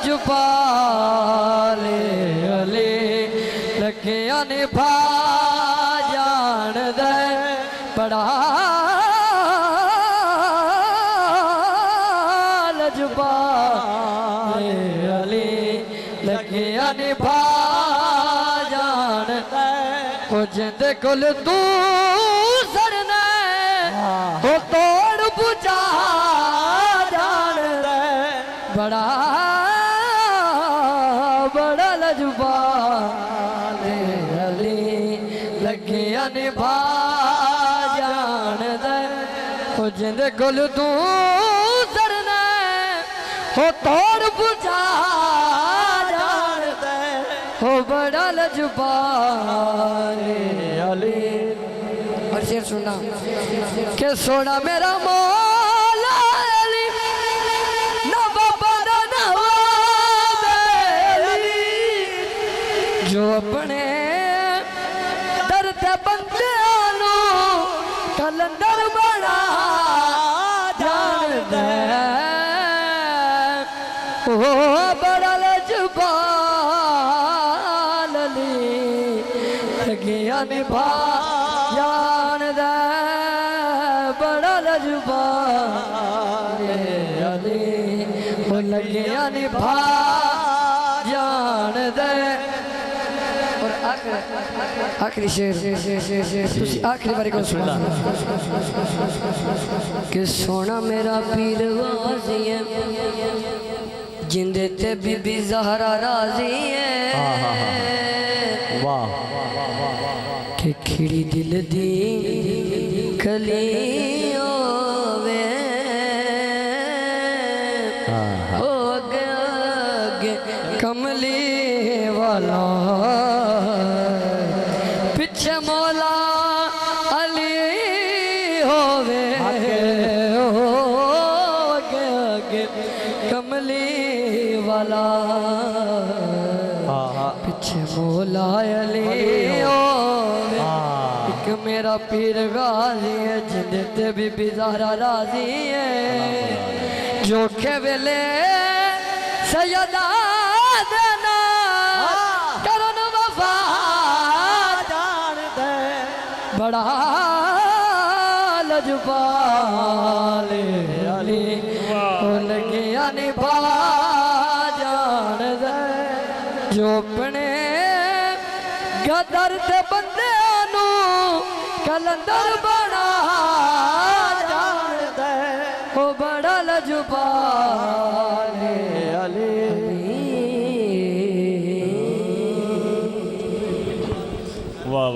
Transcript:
लजपाले अली लखिया निभा जान दे बड़ा लजपाले अली लखिया निभा जान दे ओ जिंदे कुल तू सरने ओ तोड़ बुझा जान दे बड़ा बड़ा लजपाले अली लखिया निभा जान दे ओ जिंदे कुल तू सरने ओ तोड़ बुझा जान दे ओ बड़ा लजपाले अली। और शेर सुनना कि सोना मेरा मौला अली ना बाबा ना अली जो अपने दर्द बंदे कलंदर बना जान दे ओ बड़ा लजपाल अली लखिया निभा जान दे बड़ा लजपाल अली ओ लखिया निभा जान दे। और आखिरी शेर आखिरी बारी को सुना कि सोना मेरा पीर वाजी है जिंदे ते बीबी ज़हरा राजी है वाह कि खिड़ी दिल दी कली होवे ओ अगे अगे कमली वाला पीछे मौला अली होवे ओ अगे अगे कमली वाला पीछे मौला अली होवे एक मेरा पीर गाजी है जिंदे ते बीबी ज़हरा राजी है जो के वेले सैयदा देना करन वफा जान दे बड़ा लजपाले अली ओ लखिया निभा जान दे जो अपने गदर ते बंदे कलंदर बना जान दे ओ बड़ा लजपाले अली।